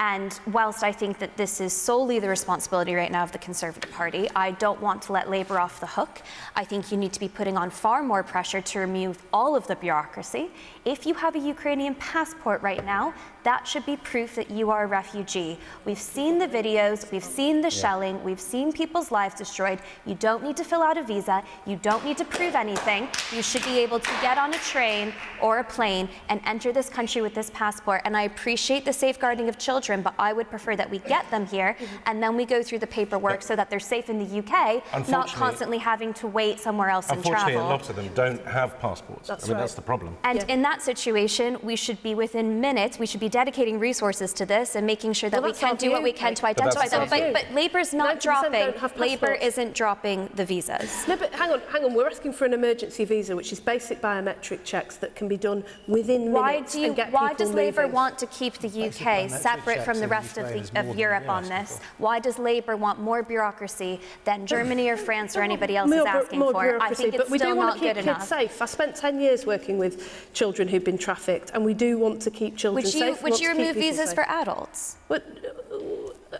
And whilst I think that this is solely the responsibility right now of the Conservative Party, I don't want to let Labour off the hook. I think you need to be putting on far more pressure to remove all of the bureaucracy. If you have a Ukrainian passport right now, that should be proof that you are a refugee. We've seen the videos, we've seen the shelling, we've seen people's lives destroyed. You don't need to fill out a visa, you don't need to prove anything. You should be able to get on a train or a plane and enter this country with this passport. And I appreciate the safeguarding of children, but I would prefer that we get them here and then we go through the paperwork so that they're safe in the UK, not constantly having to wait somewhere else and travel. Unfortunately, a lot of them don't have passports. That's the problem. And in that situation, we should be within minutes, we should be dedicating resources to this and making sure that we can do what we can to identify them. But Labour's not dropping. Labour isn't dropping the visas. No, but hang on. We're asking for an emergency visa, which is basic biometric checks that can be done within minutes. Why does Labour want to keep the UK separate from the rest of Europe on this? Why does Labour want more bureaucracy than Germany or France or anybody else is asking for? I think it's still not good enough. Kids safe. I spent 10 years working with children who've been trafficked, and we do want to keep children safe. Would you remove visas for adults? Would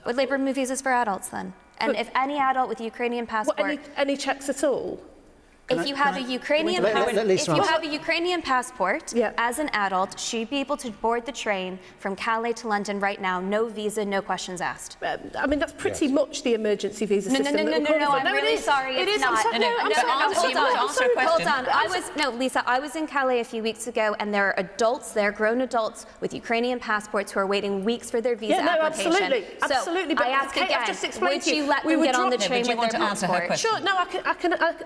Labour remove visas for adults then? And if any adult with a Ukrainian passport... Any checks at all? If you have a Ukrainian passport, as an adult, she'd be able to board the train from Calais to London right now, no visa, no questions asked. I mean, that's pretty much the emergency visa system. No, I'm really sorry, it's not. Hold on. Lisa, I was in Calais a few weeks ago, and there are adults there, grown adults with Ukrainian passports who are waiting weeks for their visa application. Absolutely. But I ask again, would you let them get on the train with their passport? Sure. No,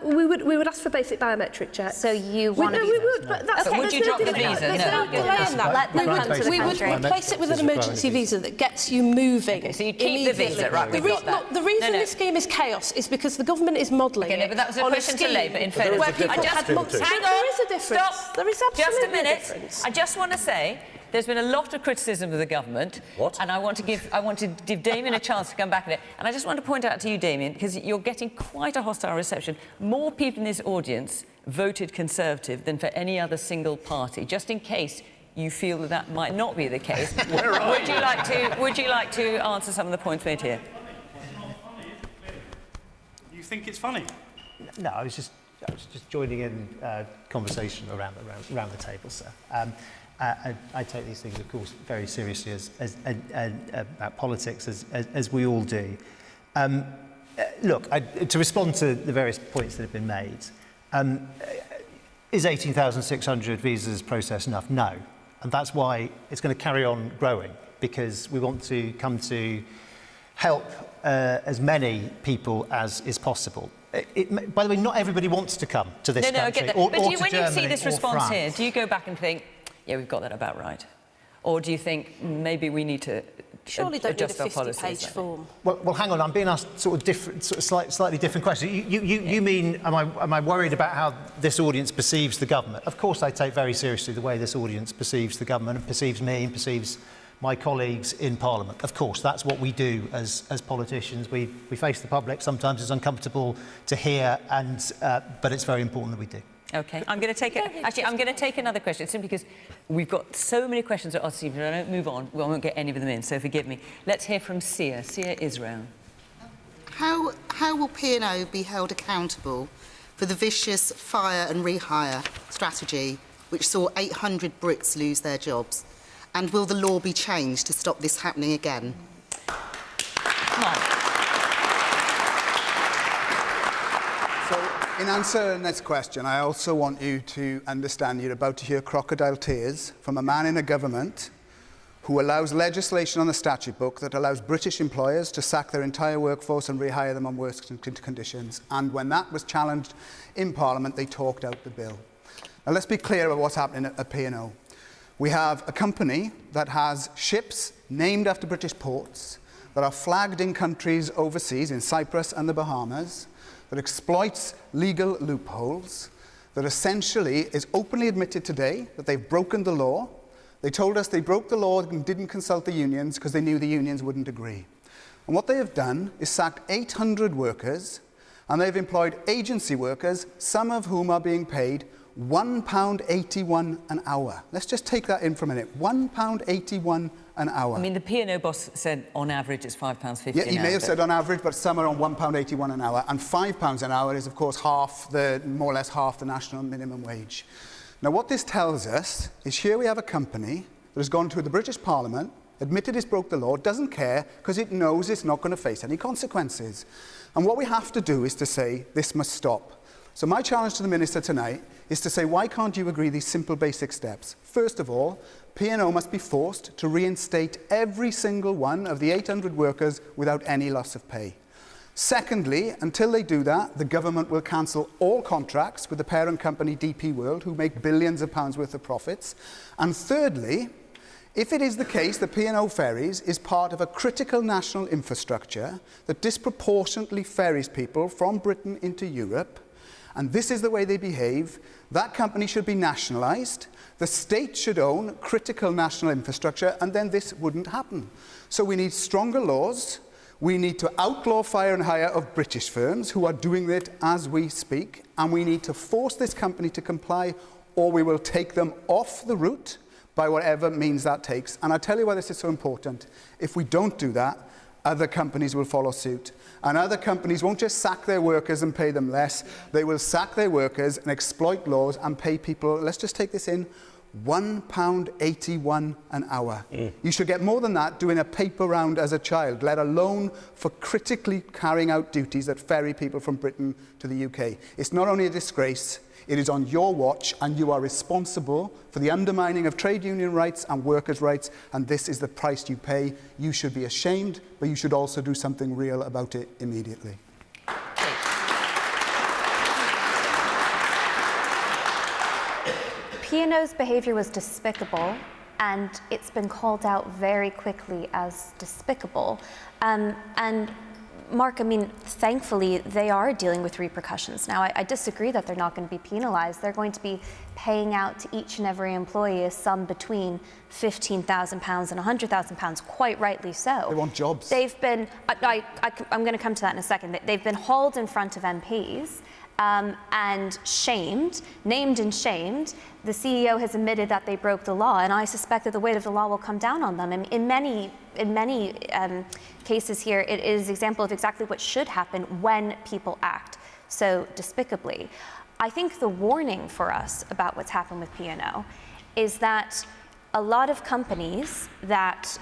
we would ask for basic biometric checks. So you want to? We would, but that's would you drop the visa? There's no delay in that. We would replace it with an emergency visa that gets you moving. Okay, so you keep the visa, right? The reason this scheme is chaos is because the government is modelling it. But that was a question to Labour in fairness. Where people had months. Hang on. There is a difference. Stop. There is absolutely just a minute. Difference. I just want to say there's been a lot of criticism of the government. What? And I want to give Damian a chance to come back at it. And I just want to point out to you, Damian, because you're getting quite a hostile reception. More people in this audience voted Conservative than for any other single party. Just in case you feel that might not be the case, would you like to answer some of the points made here? You think it's funny? No, I was just joining in conversation around the table, sir. I take these things, of course, very seriously about politics, as we all do. Look, to respond to the various points that have been made, is 18,600 visas processed enough? No. And that's why it's going to carry on growing, because we want to come to help as many people as is possible. By the way, not everybody wants to come to this country. I get that. But when you see this response here, do you go back and think, yeah, we've got that about right? Or do you think maybe we need to surely don't adjust need a our policies? 50-page form. Well, hang on. I'm being asked slightly different questions. You mean, am I worried about how this audience perceives the government? Of course, I take very seriously the way this audience perceives the government and perceives me and perceives my colleagues in Parliament. Of course, that's what we do as politicians. We face the public. Sometimes it's uncomfortable to hear, but it's very important that we do. OK, I'm going to take it. Actually, I'm going to take another question, simply because we've got so many questions at us, if I don't move on, we won't get any of them in, so forgive me. Let's hear from Sia Israel. How will P&O be held accountable for the vicious fire and rehire strategy which saw 800 Brits lose their jobs? And will the law be changed to stop this happening again? So, in answer to this question, I also want you to understand you're about to hear crocodile tears from a man in a government who allows legislation on the statute book that allows British employers to sack their entire workforce and rehire them on worse conditions. And when that was challenged in Parliament, they talked out the bill. Now, let's be clear about what's happening at P&O. We have a company that has ships named after British ports that are flagged in countries overseas, in Cyprus and the Bahamas, that exploits legal loopholes, that essentially is openly admitted today that they've broken the law. They told us they broke the law and didn't consult the unions because they knew the unions wouldn't agree. And what they have done is sacked 800 workers, and they've employed agency workers, some of whom are being paid £1.81 an hour. Let's just take that in for a minute. £1.81 an hour. I mean, the P&O boss said on average it's £5.50 Yeah, he may have said on average, but some are on £1.81 an hour. And £5 an hour is, of course, more or less half the national minimum wage. Now, what this tells us is here we have a company that has gone to the British Parliament, admitted it's broke the law, doesn't care, because it knows it's not going to face any consequences. And what we have to do is to say, this must stop. So my challenge to the Minister tonight is to say, why can't you agree these simple basic steps? First of all, P&O must be forced to reinstate every single one of the 800 workers without any loss of pay. Secondly, until they do that, the government will cancel all contracts with the parent company DP World, who make billions of pounds worth of profits. And thirdly, if it is the case that P&O Ferries is part of a critical national infrastructure that disproportionately ferries people from Britain into Europe, and this is the way they behave, that company should be nationalised, the state should own critical national infrastructure, and then this wouldn't happen. So we need stronger laws, we need to outlaw fire and hire of British firms who are doing it as we speak, and we need to force this company to comply, or we will take them off the route by whatever means that takes. And I'll tell you why this is so important. If we don't do that, other companies will follow suit. And other companies won't just sack their workers and pay them less. They will sack their workers and exploit laws and pay people, let's just take this in, £1.81 an hour. You should get more than that doing a paper round as a child, let alone for critically carrying out duties that ferry people from Britain to the UK. It's not only a disgrace, it is on your watch, and you are responsible for the undermining of trade union rights and workers' rights, and this is the price you pay. You should be ashamed, but you should also do something real about it immediately. P&O's behaviour was despicable, and it's been called out very quickly as despicable. And Mark, I mean, thankfully, they are dealing with repercussions. Now, I disagree that they're not going to be penalised. They're going to be paying out to each and every employee a sum between £15,000 and £100,000, quite rightly so. They want jobs. They've been, I'm going to come to that in a second. They've been hauled in front of MPs and shamed, named and shamed. The CEO has admitted that they broke the law, and I suspect that the weight of the law will come down on them. And in many cases here, it is an example of exactly what should happen when people act so despicably. I think the warning for us about what's happened with P&O is that a lot of companies that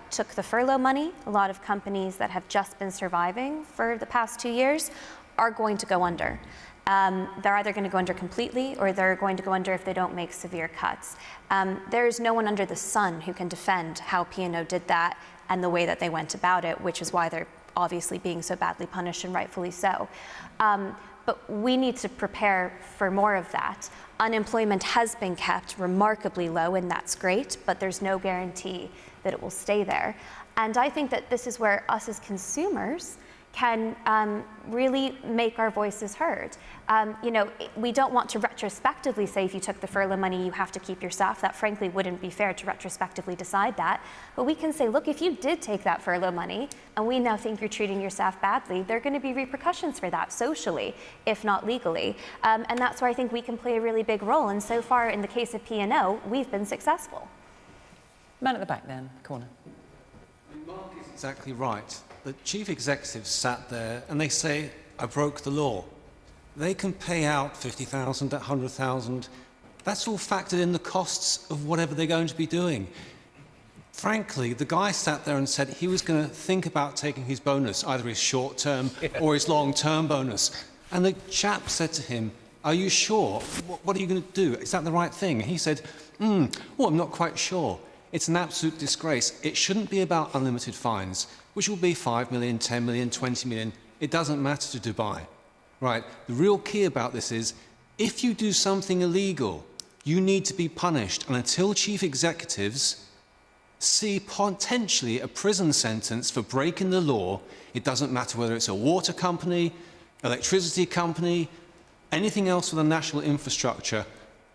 took the furlough money, a lot of companies that have just been surviving for the past 2 years, are going to go under. They're either going to go under completely, or they're going to go under if they don't make severe cuts. There is no one under the sun who can defend how P&O did that and the way that they went about it, which is why they're obviously being so badly punished, and rightfully so. But we need to prepare for more of that. Unemployment has been kept remarkably low, and that's great, but there's no guarantee that it will stay there. And I think that this is where us as consumers can really make our voices heard. You know, we don't want to retrospectively say if you took the furlough money, you have to keep your staff. That frankly wouldn't be fair to retrospectively decide that. But we can say, look, if you did take that furlough money and we now think you're treating your staff badly, there are going to be repercussions for that socially, if not legally. And that's where I think we can play a really big role. And so far, in the case of P&O, we've been successful. Man at the back then, corner. Mark is exactly right. The chief executives sat there and they say, I broke the law. They can pay out 50,000, 100,000 That's all factored in the costs of whatever they're going to be doing. Frankly, the guy sat there and said he was going to think about taking his bonus, either his short-term or his long-term bonus. And the chap said to him, "Are you sure? What are you going to do? Is that the right thing?" And he said, "Oh, I'm not quite sure. It's an absolute disgrace. It shouldn't be about unlimited fines, which will be 5 million, 10 million, 20 million. It doesn't matter to Dubai." Right? The real key about this is, if you do something illegal, you need to be punished. And until chief executives see potentially a prison sentence for breaking the law, it doesn't matter whether it's a water company, electricity company, anything else with a national infrastructure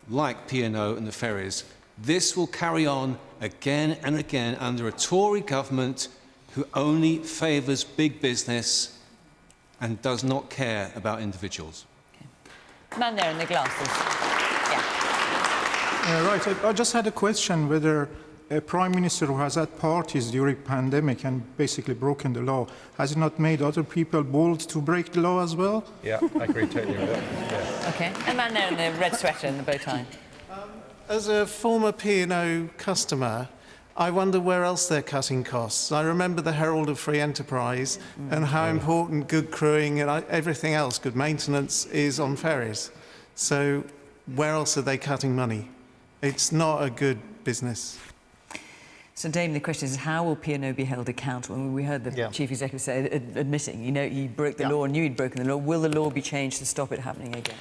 like P&O and the ferries, this will carry on again and again under a Tory government who only favours big business and does not care about individuals. Okay. Man there in the glasses. Yeah. Right, I just had a question whether a Prime Minister who has had parties during pandemic and basically broken the law, has it not made other people bold to break the law as well? Yeah, I agree totally with that. Yeah. Okay. And man there in the red sweater and the bow tie. As a former P&O customer, I wonder where else they're cutting costs. I remember the Herald of Free Enterprise and how important good crewing and everything else, good maintenance, is on ferries. So where else are they cutting money? It's not a good business. So, Dame, the question is, how will P&O be held accountable? We heard the Chief Executive say, admitting, you know, he broke the law and knew he'd broken the law. Will the law be changed to stop it happening again?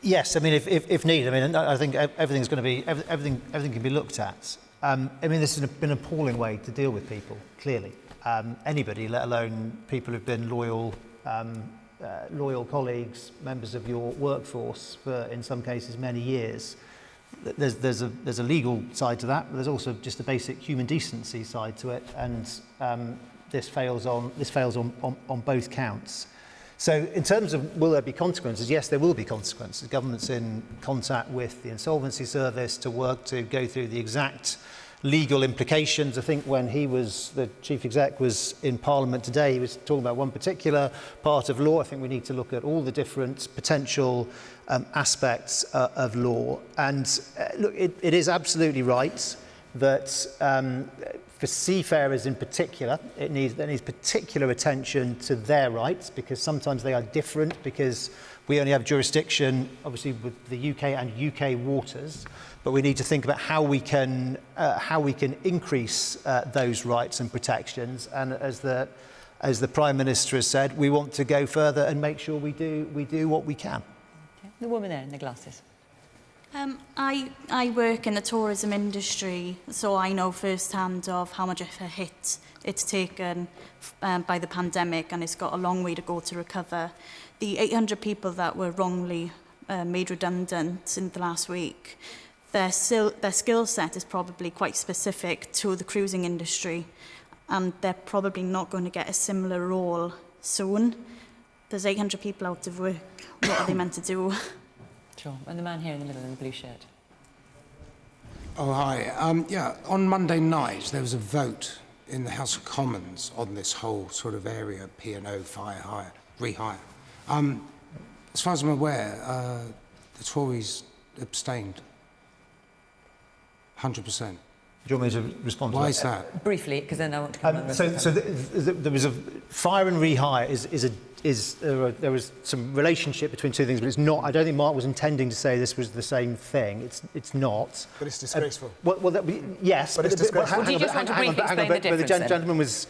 Yes, I mean, if needed. I mean, I think everything's going to be, everything can be looked at. I mean, this has been an appalling way to deal with people, clearly. Anybody, let alone people who've been loyal colleagues, members of your workforce for, in some cases, many years. There's a legal side to that, but there's also just a basic human decency side to it, and this fails on both counts. So in terms of will there be consequences, yes, there will be consequences. The government's in contact with the Insolvency Service to work to go through the exact legal implications. I think when the Chief Exec was in Parliament today, he was talking about one particular part of law. I think we need to look at all the different potential aspects of law. And look, it is absolutely right that for seafarers in particular, there needs particular attention to their rights, because sometimes they are different, because we only have jurisdiction, obviously, with the UK and UK waters, but we need to think about how we can increase those rights and protections. And as the Prime Minister has said, we want to go further and make sure we do what we can. Okay. The woman there in the glasses. I work in the tourism industry, so I know firsthand of how much of a hit it's taken by the pandemic, and it's got a long way to go to recover. The 800 people that were wrongly made redundant in the last week, their skill set is probably quite specific to the cruising industry, and they're probably not going to get a similar role soon. There's 800 people out of work. What are they meant to do? Sure. And the man here in the middle in the blue shirt. Oh, hi. Yeah, on Monday night, there was a vote in the House of Commons on this whole sort of area, P&O, fire, rehire. As far as I'm aware, the Tories abstained. 100%. Do you want me to respond to that? Why is that? Briefly, because then I want to come on. So there was a fire and rehire there was some relationship between two things, but it's not. I don't think Mark was intending to say this was the same thing. It's not. But it's disgraceful. Yes, but it's disgraceful. Do you just want to briefly explain the difference? The gentleman was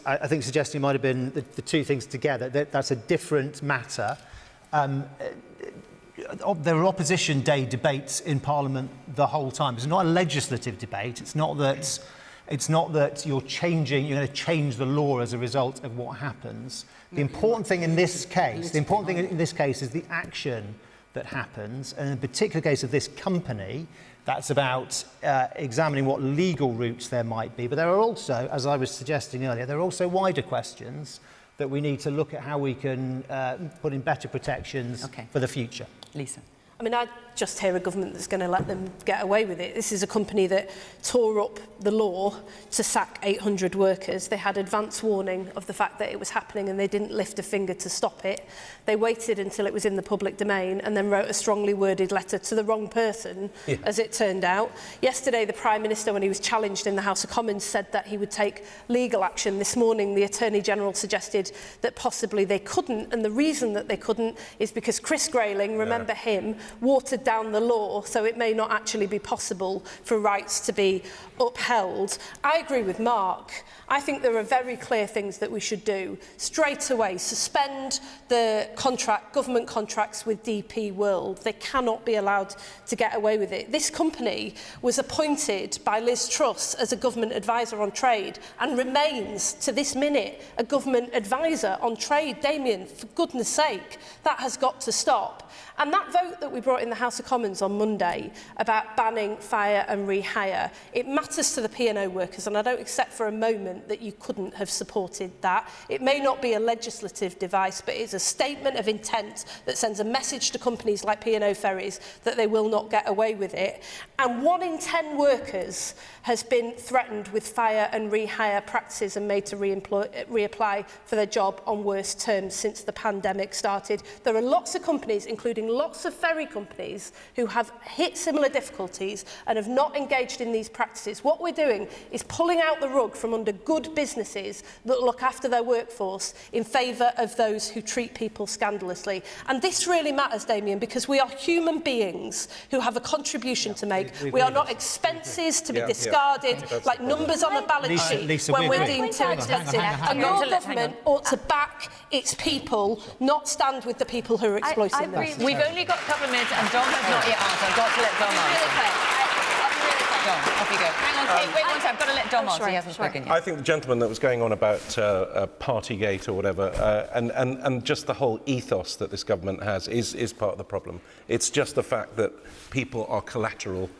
I think suggesting it might have been the two things together. That's a different matter. There were opposition day debates in Parliament the whole time. It's not a legislative debate. It's not that you're going to change the law as a result of what happens. The important thing in this case, is the action that happens, and in the particular case of this company, that's about examining what legal routes there might be. But there are also, as I was suggesting earlier, there are also wider questions that we need to look at how we can put in better protections for the future. Lisa. I mean, I just hear a government that's going to let them get away with it. This is a company that tore up the law to sack 800 workers. They had advance warning of the fact that it was happening and they didn't lift a finger to stop it. They waited until it was in the public domain and then wrote a strongly worded letter to the wrong person, as it turned out. Yesterday, the Prime Minister, when he was challenged in the House of Commons, said that he would take legal action. This morning, the Attorney General suggested that possibly they couldn't, and the reason that they couldn't is because Chris Grayling, remember him, watered down the law, so it may not actually be possible for rights to be upheld. I agree with Mark. I think there are very clear things that we should do. Straight away, suspend the government contracts with DP World. They cannot be allowed to get away with it. This company was appointed by Liz Truss as a government advisor on trade and remains, to this minute, a government advisor on trade. Damian, for goodness sake, that has got to stop. And that vote that we brought in the House of Commons on Monday about banning fire and rehire, it matters to the P&O workers, and I don't accept for a moment that you couldn't have supported that. It may not be a legislative device, but it's a statement of intent that sends a message to companies like P&O Ferries that they will not get away with it. And 1 in 10 workers has been threatened with fire and rehire practices and made to reapply for their job on worse terms since the pandemic started. There are lots of companies, including lots of ferry companies, who have hit similar difficulties and have not engaged in these practices. What we're doing is pulling out the rug from under good businesses that look after their workforce in favour of those who treat people scandalously. And this really matters, Damian, because we are human beings who have a contribution to make. We are not expenses to be discarded like numbers on a balance sheet when we're deemed too expensive. And your government ought to back its people, not stand with the people who are exploiting them. We've only got a couple of minutes and Dom has not yet answered. I've got to let Dom answer. Dom, off you go. Hang on, Kate, wait one second. I've got to let Dom answer. He hasn't spoken yet. I think the gentleman that was going on about Partygate or whatever, and just the whole ethos that this government has is part of the problem. It's just the fact that people are collateral,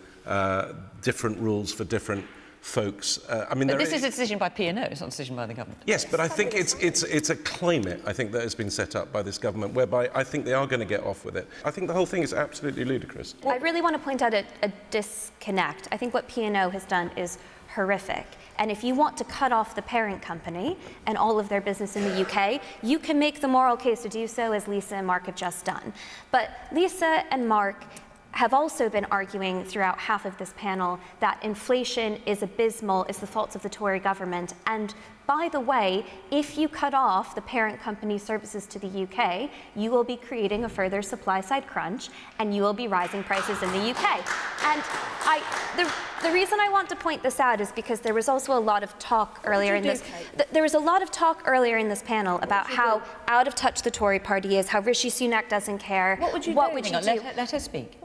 different rules for different folks. I mean, but this is a decision by P&O, it's not a decision by the government. Yes, but I think it's a climate, I think, that has been set up by this government, whereby I think they are going to get off with it. I think the whole thing is absolutely ludicrous. I really want to point out a disconnect. I think what P&O has done is horrific. And if you want to cut off the parent company and all of their business in the UK, you can make the moral case to do so, as Lisa and Mark have just done. But Lisa and Mark have also been arguing throughout half of this panel that inflation is abysmal, is the fault of the Tory government. And by the way, if you cut off the parent company's services to the UK, you will be creating a further supply-side crunch and you will be rising prices in the UK. And the reason I want to point this out is because there was also a lot of talk earlier in this. There was a lot of talk earlier in this panel about how out of touch the Tory party is, how Rishi Sunak doesn't care. What would you do? Let her speak.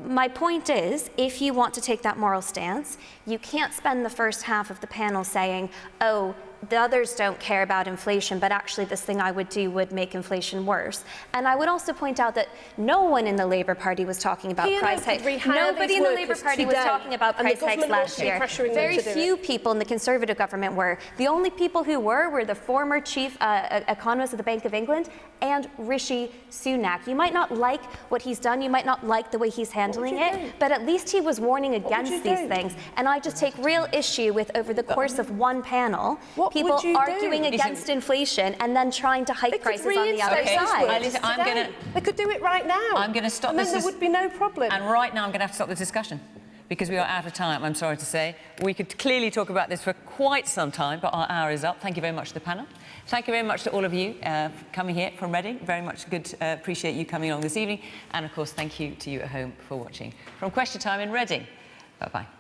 My point is, if you want to take that moral stance, you can't spend the first half of the panel saying, oh, the others don't care about inflation, but actually this thing I would do would make inflation worse. And I would also point out that no one in the Labour Party was talking about price hikes. Nobody in the Labour Party was talking about price hikes last year. Very few people in the Conservative government were. The only people who were the former chief economist of the Bank of England and Rishi Sunak. You might not like what he's done, you might not like the way he's handling it, but at least he was warning against these things. And I just take real issue with, over the course of one panel, people arguing against inflation and then trying to hike prices on the other side. They could do it right now. I'm going to stop this. And then there would be no problem. And right now I'm going to have to stop the discussion because we are out of time, I'm sorry to say. We could clearly talk about this for quite some time, but our hour is up. Thank you very much to the panel. Thank you very much to all of you coming here from Reading. Very much good. Appreciate you coming along this evening. And of course, thank you to you at home for watching. From Question Time in Reading. Bye-bye.